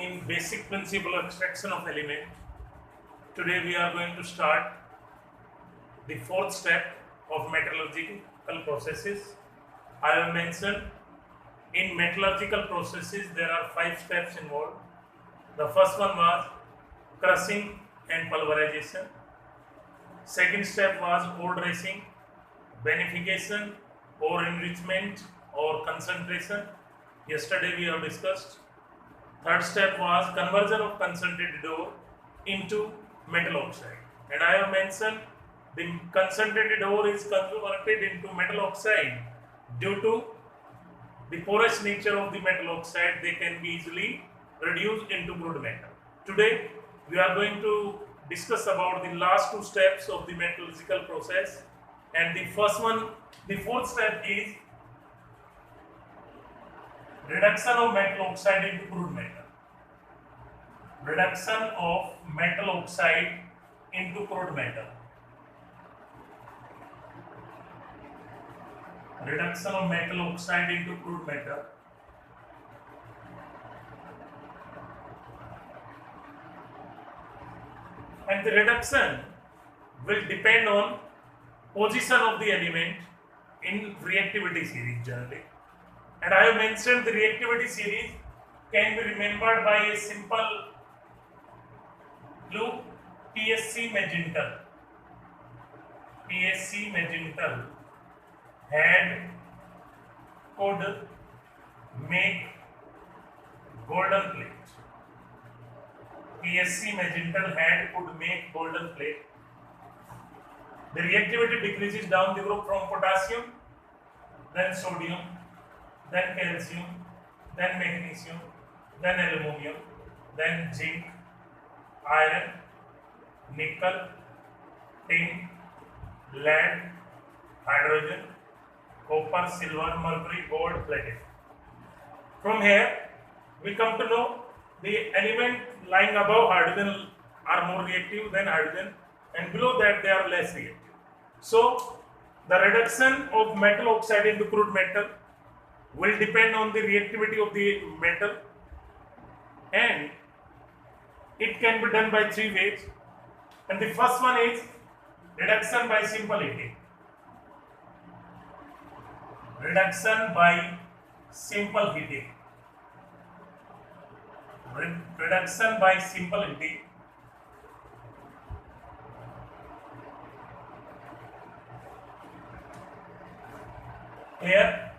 in basic principle of extraction of element. Today we are going to start the fourth step of metallurgical processes. I have mentioned in metallurgical processes there are 5 steps involved. The first one was crushing and pulverization. Second step was ore dressing, beneficiation, ore enrichment or concentration. Yesterday we have discussed. Third step was conversion of concentrated ore into metal oxide. And I have mentioned the concentrated ore is converted into metal oxide due to the porous nature of the metal oxide. They can be easily reduced into crude metal. Today we are going to discuss about the last 2 steps of the metallurgical process, and the first one, the fourth step is reduction of metal oxide into crude metal. Reduction of metal oxide into crude metal. Reduction of metal oxide into crude metal. And the reduction will depend on position of the element in reactivity series generally. And I have mentioned the reactivity series can be remembered by a simple blue PSC magenta. PSC magenta had could make golden plate. PSC magenta had could make golden plate. The reactivity decreases down the group from potassium, then sodium, then calcium, then magnesium, then aluminum, then zinc, iron, nickel, tin, lead, hydrogen, copper, silver, mercury, gold, platinum. From here, we come to know the element lying above hydrogen are more reactive than hydrogen, and below that they are less reactive. So, the reduction of metal oxide into crude metal will depend on the reactivity of the metal, and it can be done by 3 ways. And the first one is reduction by simple heating. Reduction by simple heating. Reduction by simple heating. Here,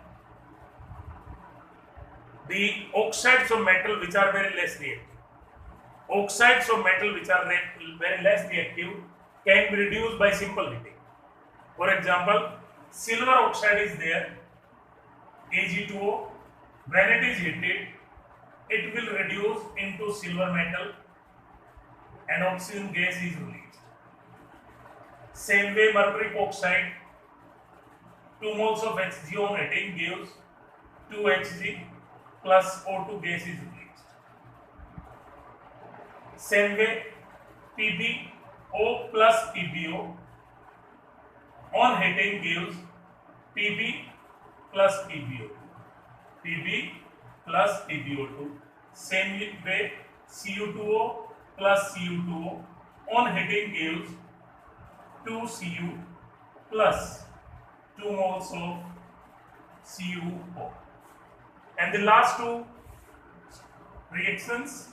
the oxides of metal which are very less reactive. Oxides of metal which are very less reactive can be reduced by simple heating. For example, silver oxide is there, Ag2O. When it is heated, it will reduce into silver metal and oxygen gas is released. Same way, mercury oxide, 2 moles of Hg on heating gives 2 Hg plus O2 gas is released. Same way, PbO plus PbO on heating gives Pb plus PbO. Pb plus PbO2. Same way, Cu2O plus Cu2O on heating gives 2Cu plus 2 moles of CuO. And the last 2 reactions,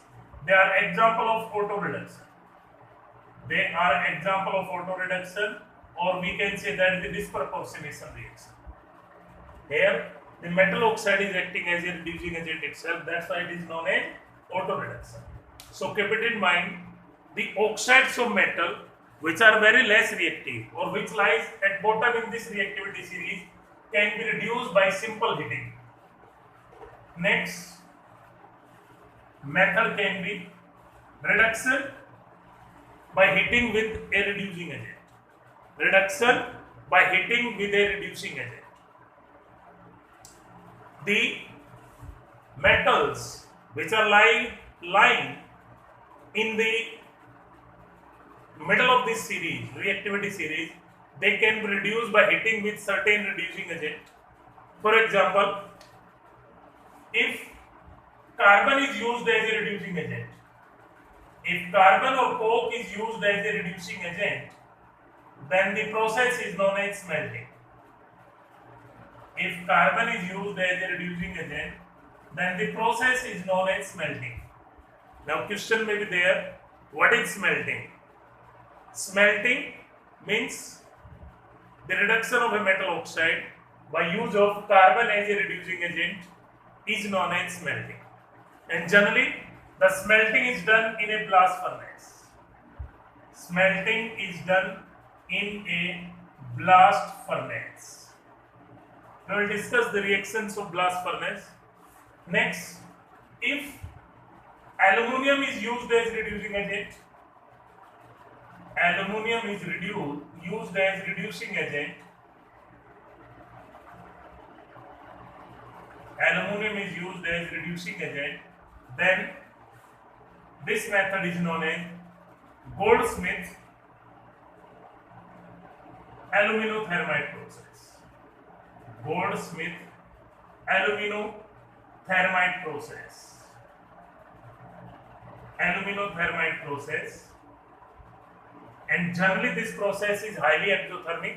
they are example of auto reduction. They are example of auto reduction, or we can say that the disproportionation reaction. Here, the metal oxide is acting as a reducing agent itself. That's why it is known as auto reduction. So keep it in mind, the oxides of metal which are very less reactive or which lies at bottom in this reactivity series can be reduced by simple heating. Next method can be reduction by heating with a reducing agent. Reduction by heating with a reducing agent. The metals which are lying in the middle of this series, reactivity series, they can be reduced by heating with certain reducing agent. For example, if carbon is used as a reducing agent, if carbon or coke is used as a reducing agent, then the process is known as smelting. If carbon is used as a reducing agent, then the process is known as smelting. Now question may be there, what is smelting? Smelting means the reduction of a metal oxide by use of carbon as a reducing agent is known as smelting. And generally the smelting is done in a blast furnace. Smelting is done in a blast furnace. We will discuss the reactions of blast furnace. Next, if aluminium is used as reducing agent, aluminium is used as reducing agent, aluminium is used as reducing agent, then this method is known as Goldsmith aluminothermite process. Goldsmith aluminothermite process. Aluminothermite process. And generally this process is highly exothermic,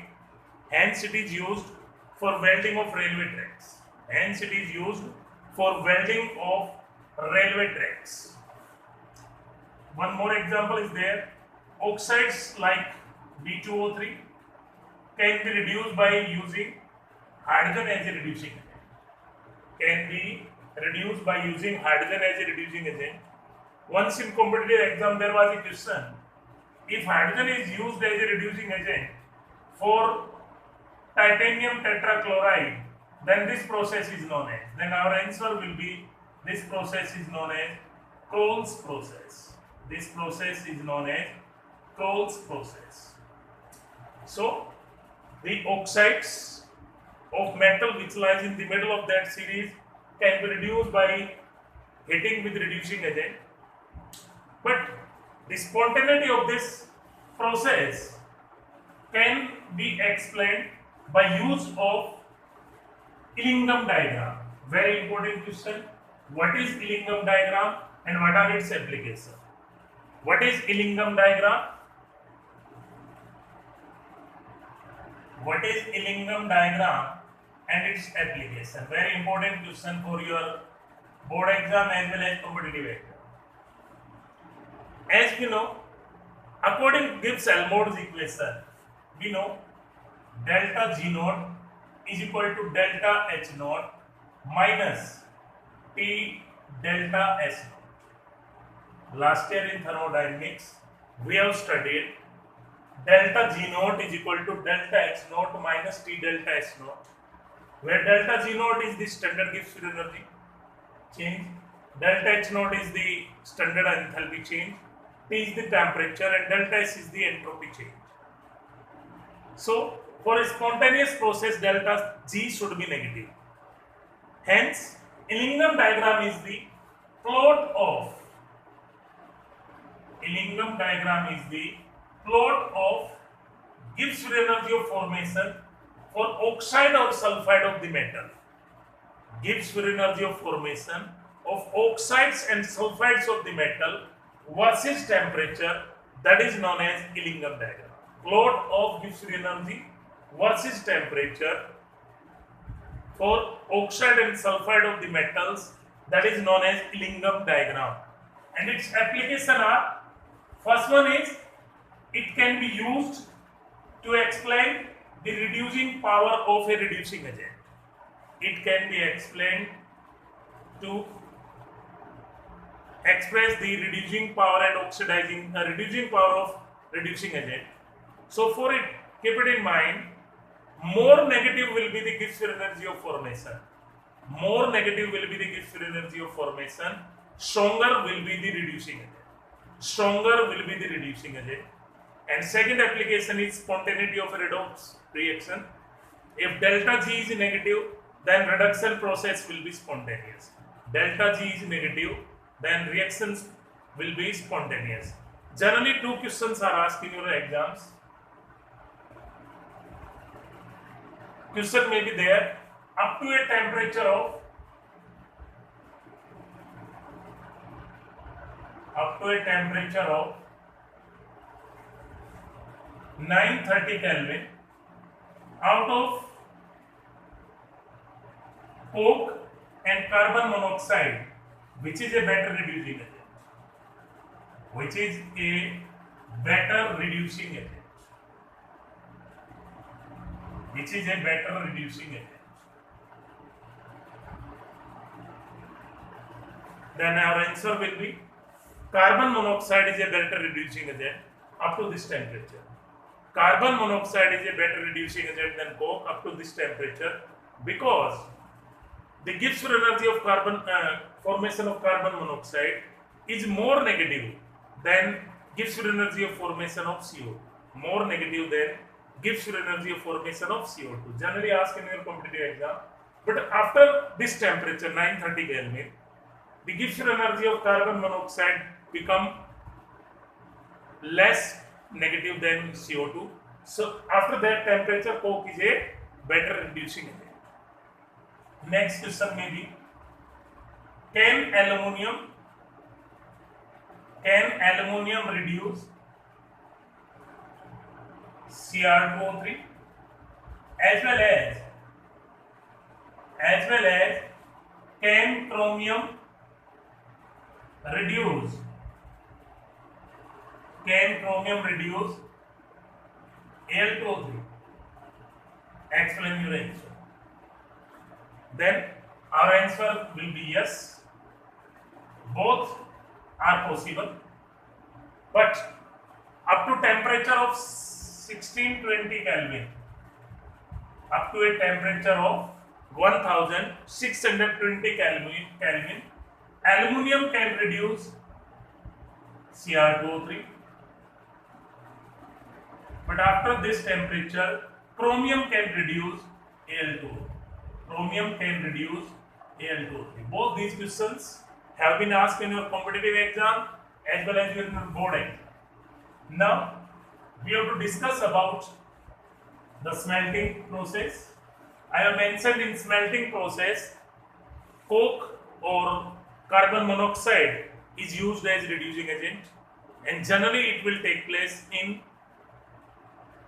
hence it is used for welding of railway tracks. Hence it is used for welding of railway tracks. One more example is there. Oxides like B2O3 can be reduced by using hydrogen as a reducing agent. Can be reduced by using hydrogen as a reducing agent. Once in competitive exam there was a question, if hydrogen is used as a reducing agent for titanium tetrachloride, then this process is known as, then our answer will be, this process is known as Coles process. This process is known as Coles process. So the oxides of metal which lies in the middle of that series can be reduced by heating with reducing agent, but the spontaneity of this process can be explained by use of Illingham diagram. Very important question. What is Illingham diagram and what are its applications? What is Illingham diagram? What is Illingham diagram and its application? Very important question for your board exam as well as competitive exam. As we know, according to Gibbs-Elmore equation, we know delta G naught is equal to delta H naught minus T delta S naught. Last year in thermodynamics, we have studied delta G naught is equal to delta H naught minus T delta S naught, where delta G naught is the standard Gibbs free energy change, delta H naught is the standard enthalpy change, T is the temperature, and delta S is the entropy change. So, for a spontaneous process, delta G should be negative. Hence, Illingham diagram is the plot of Gibbs free energy of formation for oxide or sulfide of the metal. Gibbs free energy of formation of oxides and sulfides of the metal versus temperature, that is known as Illingham diagram. Plot of Gibbs free energy versus temperature for oxide and sulfide of the metals, that is known as Illingham diagram. And its application are, first one is, it can be used to explain the reducing power of a reducing agent. It can be explained to express the reducing power and oxidizing, reducing power of reducing agent. So for it, keep it in mind, more negative will be the Gibbs free energy of formation. More negative will be the Gibbs free energy of formation. Stronger will be the reducing agent. Stronger will be the reducing agent. And second application is spontaneity of a redox reaction. If delta G is negative, then reduction process will be spontaneous. Delta G is negative, then reactions will be spontaneous. Generally, two questions are asked in your exams. Question may be there, up to a temperature of to a temperature of 930 Kelvin out of coke and carbon monoxide, which is a better reducing agent. Which is a better reducing agent. Which is a better reducing agent. Then our answer will be carbon monoxide is a better reducing agent up to this temperature. Carbon monoxide is a better reducing agent than coke up to this temperature because the Gibbs energy of formation of carbon monoxide is more negative than Gibbs energy of formation of CO2. More negative than Gibbs energy of formation of CO2. Generally asked in your competitive exam. But after this temperature 930 Kelvin, the Gibbs energy of carbon monoxide become less negative than CO2. So after that temperature, coke is a better reducing agent. Next question may be, can aluminium reduce Cr2O3 as well as can chromium reduce Al2O3? Explain your answer. Then our answer will be yes. Both are possible, but up to temperature of 1620 Kelvin, up to a temperature of 1620 Kelvin, aluminium can reduce Cr2O3, but after this temperature, chromium can reduce Al2O3. Both these questions have been asked in your competitive exam as well as in your board exam. Now, we have to discuss about the smelting process. I have mentioned in smelting process, coke or carbon monoxide is used as reducing agent, and generally it will take place in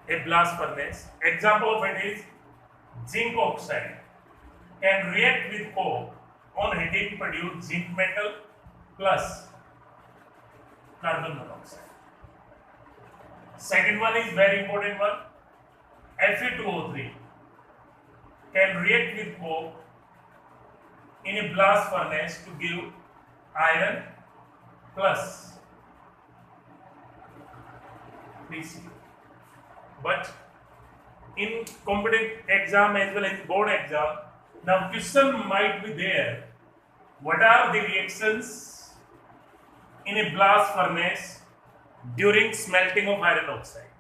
a blast furnace. Example of it is zinc oxide can react with coke on heating to produce zinc metal plus carbon monoxide. Second one is very important one, Fe2O3 can react with coke in a blast furnace to give iron plus PCO. But in competitive exam as well as board exam, now question might be there, what are the reactions in a blast furnace during smelting of iron oxide?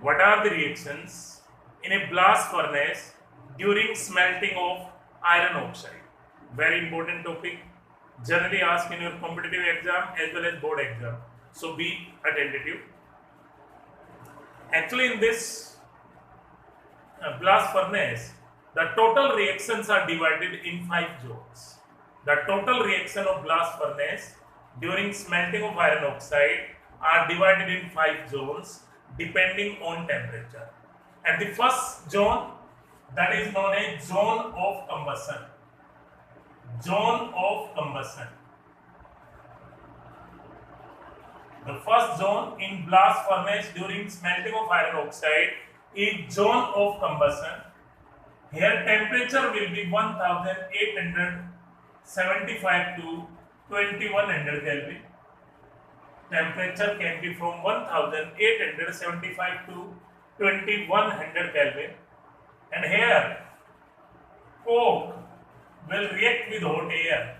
What are the reactions in a blast furnace during smelting of iron oxide? Very important topic, generally asked in your competitive exam as well as board exam. So be attentive. Actually, in this blast furnace, the total reactions are divided in 5 zones. The total reaction of blast furnace during smelting of iron oxide are divided in 5 zones depending on temperature. And the first zone, that is known as zone of combustion. Zone of combustion. The first zone in blast furnace during smelting of iron oxide is zone of combustion. Here temperature will be 1875 to 2100 Kelvin. Temperature can be from 1875 to 2100 Kelvin. And here coke will react with hot air.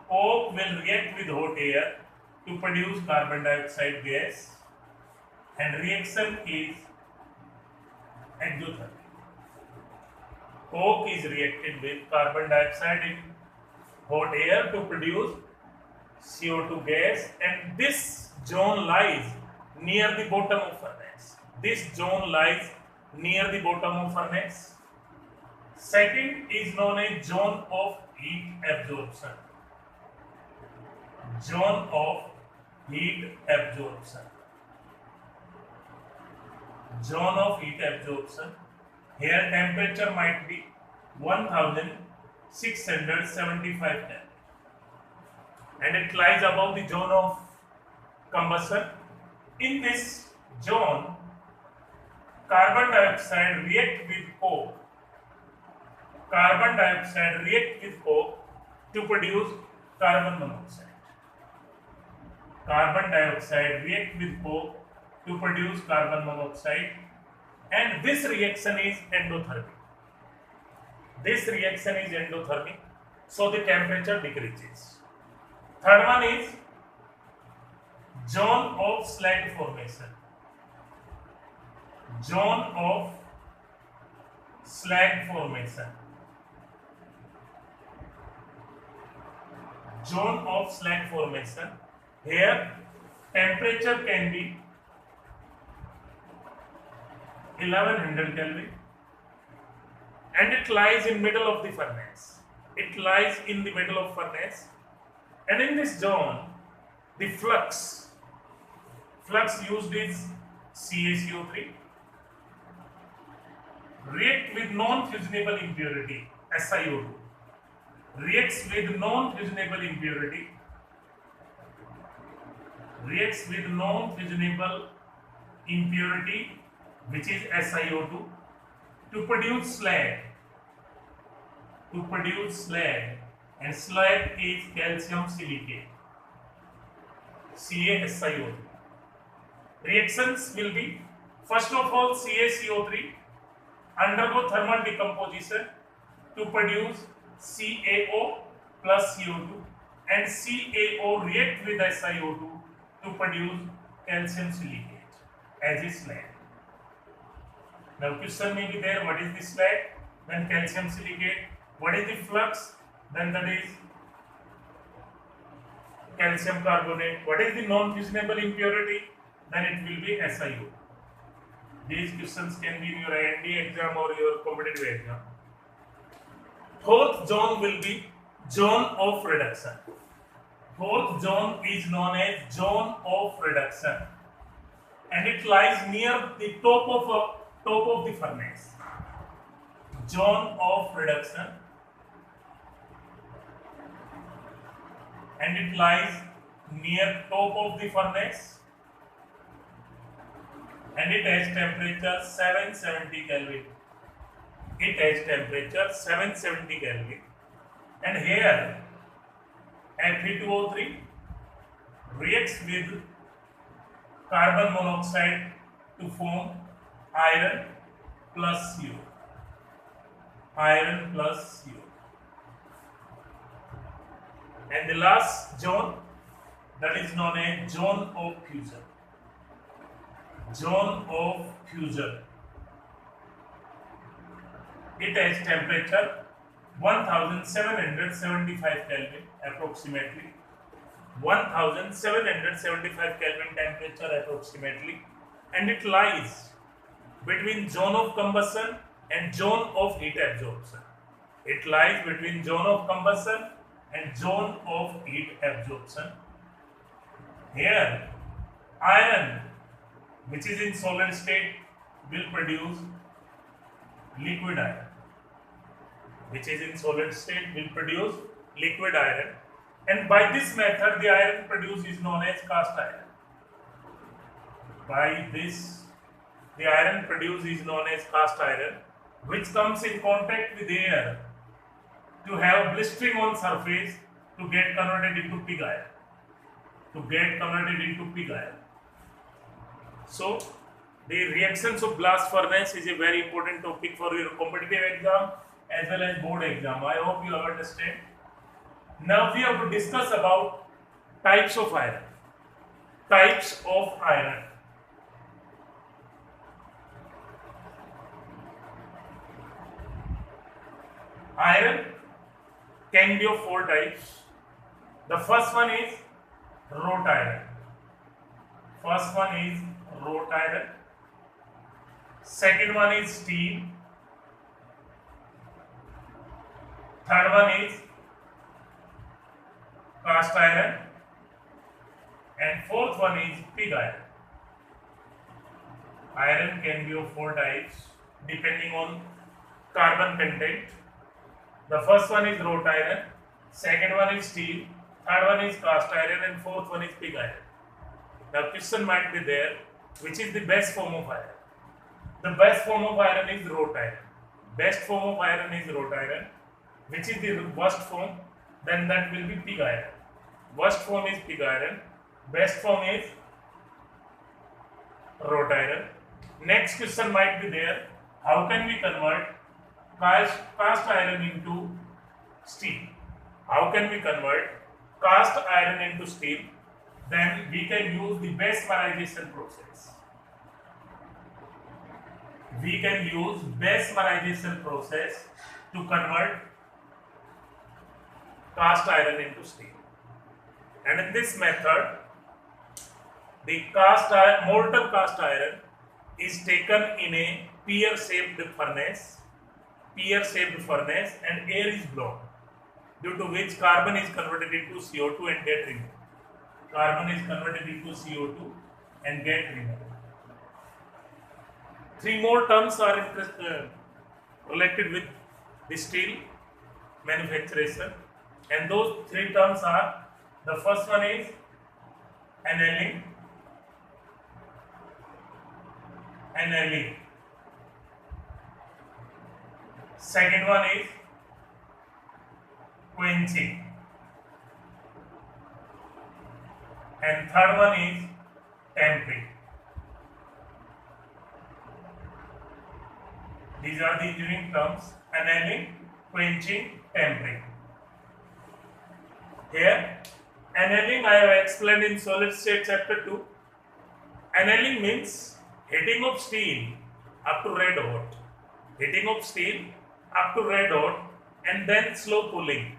Coke will react with hot air to produce carbon dioxide gas, and reaction is exothermic. Coke is reacted with carbon dioxide in hot air to produce CO2 gas, and this zone lies near the bottom of furnace. This zone lies near the bottom of furnace. Second is known as zone of heat absorption. zone of heat absorption. Zone of heat absorption. Here temperature might be 1675 Kelvin, and it lies above the zone of combustion. In this zone, carbon dioxide react with coke. Carbon dioxide react with coke to produce carbon monoxide. Carbon dioxide react with coke to produce carbon monoxide, and this reaction is endothermic. This reaction is endothermic, so the temperature decreases. Third one is zone of slag formation. Zone of slag formation. Zone of slag formation. Here temperature can be 1100 Kelvin, and it lies in middle of the furnace. It lies in the middle of furnace, and in this zone, the flux used is CaCO3, react with non-fusionable impurity SiO2, reacts with non-fusionable impurity, which is SiO2, to produce slag. And slag is calcium silicate, CaSiO2. Reactions will be, first of all, CaCO3 undergo thermal decomposition to produce CaO plus CO2, and CaO react with SiO2 to produce calcium silicate as a slag. Now question may be there, what is the slag? Then calcium silicate. What is the flux? Then that is calcium carbonate. What is the non-fusionable impurity? Then it will be SiO2. These questions can be in your IND exam or your competitive exam. Fourth zone will be zone of reduction. Fourth zone is known as zone of reduction, and it lies near the top of the furnace. Zone of reduction, and it lies near top of the furnace, and it has temperature 770 Kelvin. It has temperature 770 Kelvin, and here Fe2O3 reacts with carbon monoxide to form iron plus CO. Iron plus CO. And the last zone, that is known as zone of fusion. Zone of fusion. It has temperature 1775 Kelvin approximately. 1775 Kelvin temperature approximately, and it lies between zone of combustion and zone of heat absorption. It lies between zone of combustion and zone of heat absorption. Here, iron, which is in solid state, will produce liquid iron. Which is in solid state will produce liquid iron, and by this method the iron produced is known as cast iron. By this, the iron produced is known as cast iron, which comes in contact with air to have blistering on surface to get converted into pig iron. So the reactions of blast furnace is a very important topic for your competitive exam as well as board exam. I hope you have understand. Now we have to discuss about types of iron. Types of iron. Iron can be of four types. The first one is wrought iron. Second one is steel. Third one is cast iron, and fourth one is pig iron. Iron can be of four types depending on carbon content. The first one is wrought iron, second one is steel, third one is cast iron, and fourth one is pig iron. The question might be there, which is the best form of iron? The best form of iron is wrought iron. Best form of iron is wrought iron. Which is the worst form? Then that will be pig iron. Worst form is pig iron. Best form is wrought iron. Next question might be there. How can we convert cast iron into steel? How can we convert cast iron into steel? Then we can use the Bessemerization process. We can use Bessemerization process to convert cast iron into steel. And in this method, the molten cast iron is taken in a pear-shaped furnace, and air is blown, due to which carbon is converted into CO2 and get removed. Carbon is converted into CO2 and get removed. Three more terms are related with the steel manufacturation, and those three terms are: the first one is annealing. Second one is quenching, and third one is tempering. These are the engineering terms: annealing, quenching, tempering. Here, annealing I have explained in solid state chapter 2. Annealing means heating of steel up to red hot. Heating of steel up to red hot and then slow cooling.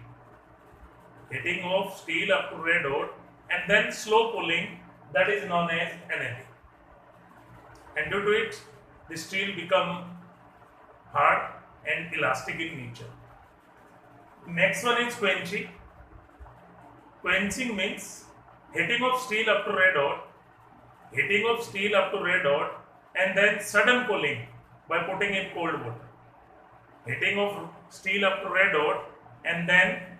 Heating of steel up to red hot and then slow cooling, that is known as annealing. And due to it, the steel become hard and elastic in nature. Next one is quenching. Quenching means heating of steel up to red hot, and then sudden cooling by putting in cold water. Heating of steel up to red hot and then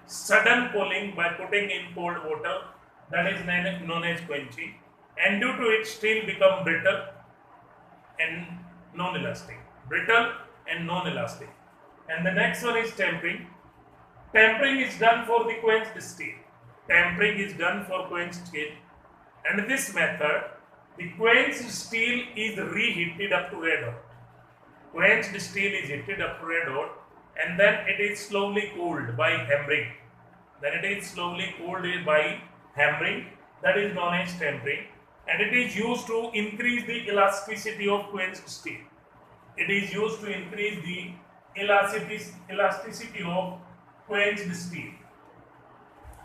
sudden cooling by putting in cold water, that is known as quenching. And due to it, steel become brittle and non-elastic. And the next one is tempering. Tempering is done for the quenched steel. And in this method, the quenched steel is reheated up to red hot. Quenched steel is heated up to red hot and then it is slowly cooled by hammering. That is known as tempering, and it is used to increase the elasticity of quenched steel. Elasticity of quenched steel.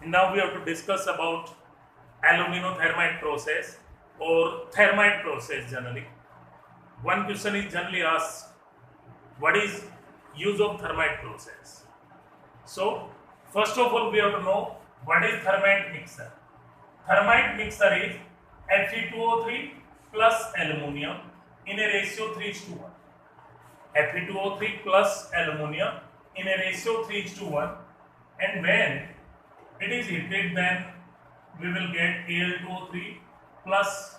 Now we have to discuss about aluminothermite process or thermite process generally. One question is generally asked, what is use of thermite process? So, first of all, we have to know what is thermite mixer. Thermite mixer is Fe2O3 plus aluminium in a ratio 3:1. Fe2O3 plus aluminium in a ratio 3:1, and when it is heated, then we will get Al2O3 plus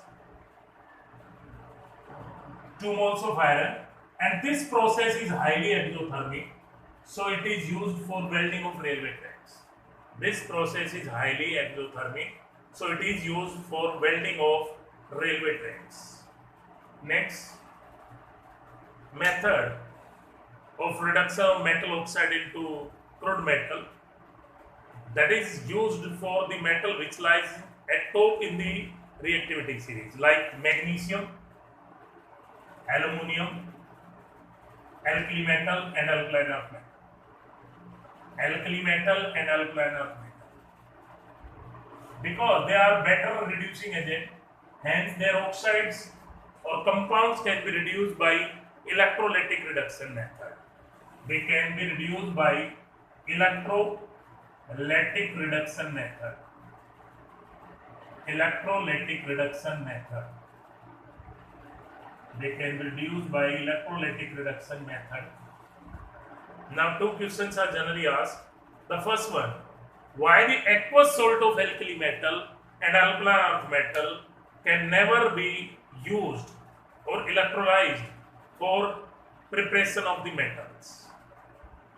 2 moles of iron, and this process is highly exothermic, so it is used for welding of railway tracks. This process is highly exothermic, so it is used for welding of railway tracks. Next, method of reduction of metal oxide into crude metal, that is used for the metal which lies at top in the reactivity series, like magnesium, aluminium, alkali metal and alkaline earth metal. Because they are better reducing agent, hence their oxides or compounds can be reduced by electrolytic reduction method. They can be reduced by electrolytic reduction method. electrolytic reduction method. They can be reduced by electrolytic reduction method. Now, two questions are generally asked. The first one, why the aqueous salt of alkali metal and alkaline earth metal can never be used or electrolyzed for preparation of the metals?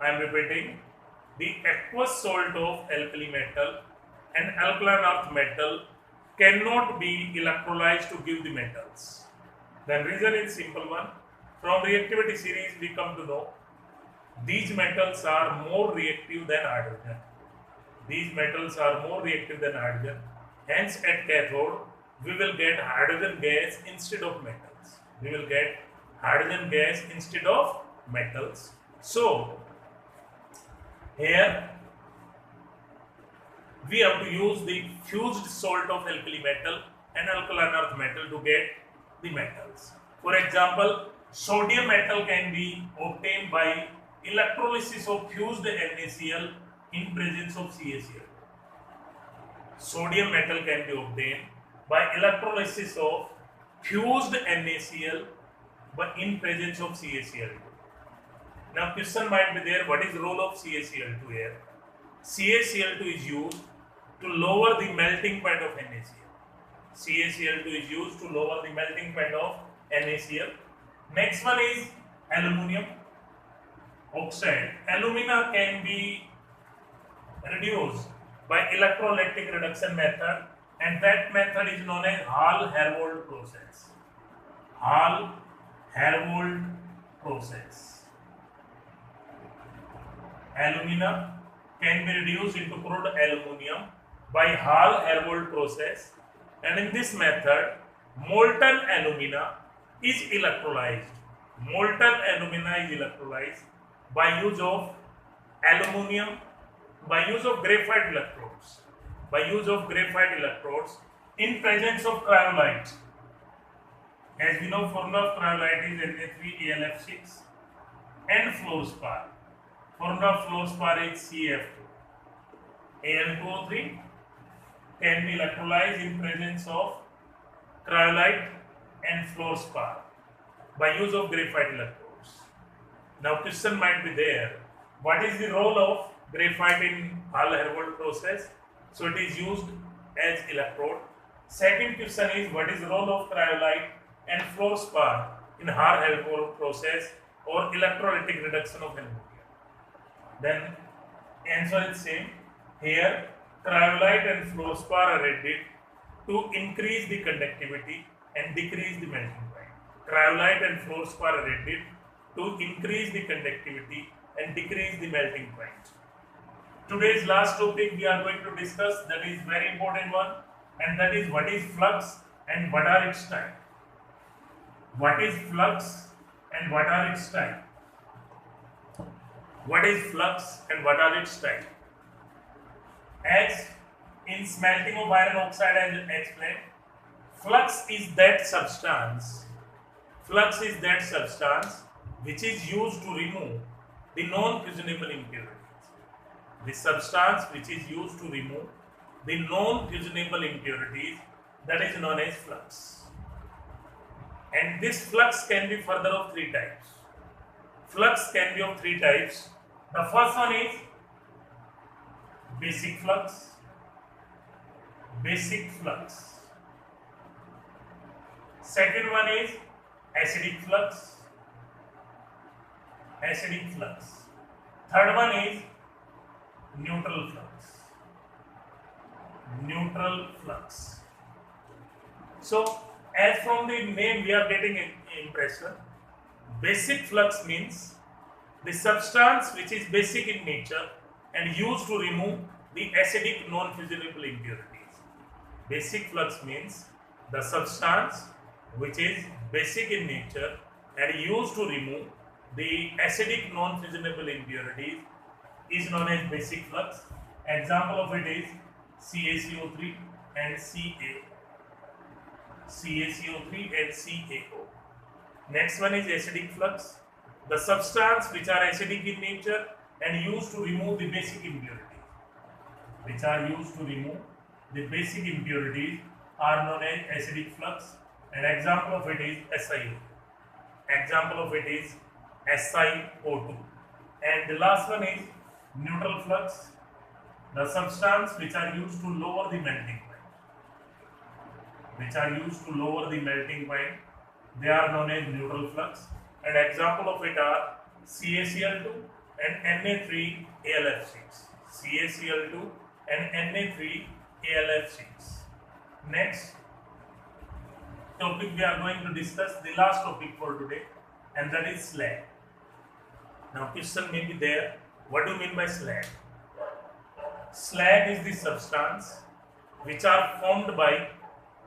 I am repeating, the aqueous salt of alkali metal and alkaline earth metal cannot be electrolyzed to give the metals. The reason is simple one. From reactivity series we come to know these metals are more reactive than hydrogen. These metals are more reactive than hydrogen. Hence, at cathode, we will get hydrogen gas instead of metals. We will get hydrogen gas instead of metals. So, here we have to use the fused salt of alkali metal and alkaline earth metal to get the metals. For example, sodium metal can be obtained by electrolysis of fused NaCl in presence of CaCl. Sodium metal can be obtained by electrolysis of fused NaCl but in presence of CaCl2. Now question might be there, what is the role of CaCl2 here? CaCl2 is used to lower the melting point of NaCl. CaCl2 is used to lower the melting point of NaCl. Next one is aluminum oxide. Alumina can be reduced by electrolytic reduction method, and that method is known as Hall-Héroult process. Hall-Héroult process. Alumina can be reduced into crude aluminum by Hall-Héroult process, and in this method molten alumina is electrolyzed. Molten alumina is electrolyzed by use of aluminum, by use of graphite electrodes. By use of graphite electrodes in presence of cryolite. As we know, formula of cryolite is Na3AlF6 and fluorspar. Formula of fluorspar is CF2. Al2O3 can be electrolyzed in presence of cryolite and fluorspar by use of graphite electrodes. Now question might be there, what is the role of graphite in Hall-Héroult process? So it is used as electrode. Second question is, what is the role of cryolite and fluorspar in Hall-Héroult process or electrolytic reduction of aluminum? Then answer is same. Here cryolite and fluorspar are added to increase the conductivity and decrease the melting point. Cryolite and fluorspar are added to increase the conductivity and decrease the melting point. Today's last topic we are going to discuss, that is very important one, and that is what is flux and what are its type. What is flux and what are its type? What is flux and what are its type? As in smelting of iron oxide as explained, flux is that substance which is used to remove the non-fusionable impurities. The substance which is used to remove the non-fusionable impurities, that is known as flux. And this flux can be further of three types. Flux can be of three types. The first one is basic flux. Second one is acidic flux. Third one is neutral flux. So, as from the name we are getting an impression, basic flux means the substance which is basic in nature and used to remove the acidic non-fusionable impurities. Basic flux means the substance which is basic in nature and used to remove the acidic non-fusionable impurities is known as basic flux. Example of it is CaCO3 and CaCO. Next one is acidic flux. The substance which are acidic in nature and used to remove the basic impurities. the basic impurities are known as acidic flux, and example of it is SiO2. Example of it is SiO2. And the last one is neutral flux, the substance which are used to lower the melting point. They are known as neutral flux. And example of it are CaCl2 and Na3AlF6. CaCl2 and Na3AlF6. Next topic we are going to discuss, the last topic for today, and that is slag. Now question may be there, what do you mean by slag? Slag is the substance which are formed by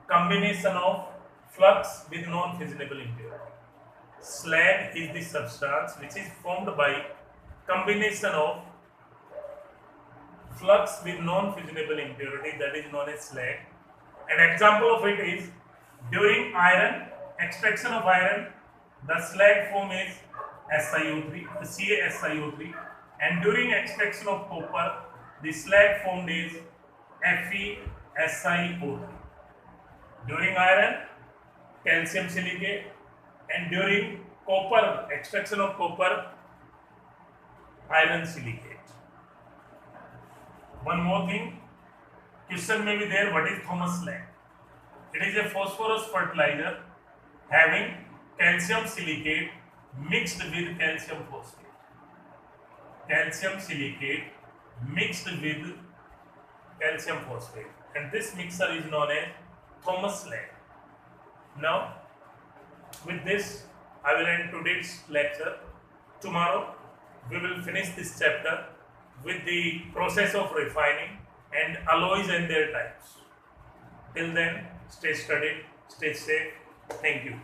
combination of flux with non-fissionable impurity. Slag is the substance which is formed by combination of flux with non-fissionable impurity, that is known as slag. An example of it is during extraction of iron, the slag form is SiO3, CaSiO3, and during extraction of copper, the slag formed is FeSiO3. During iron, calcium silicate, and during copper, extraction of copper, iron silicate. One more thing, question may be there, what is Thomas slag? It is a phosphorus fertilizer having calcium silicate mixed with calcium phosphate. Calcium silicate mixed with calcium phosphate, and this mixture is known as Thomas slag. Now, with this, I will end today's lecture. Tomorrow, we will finish this chapter with the process of refining and alloys and their types. Till then, stay studied, stay safe. Thank you.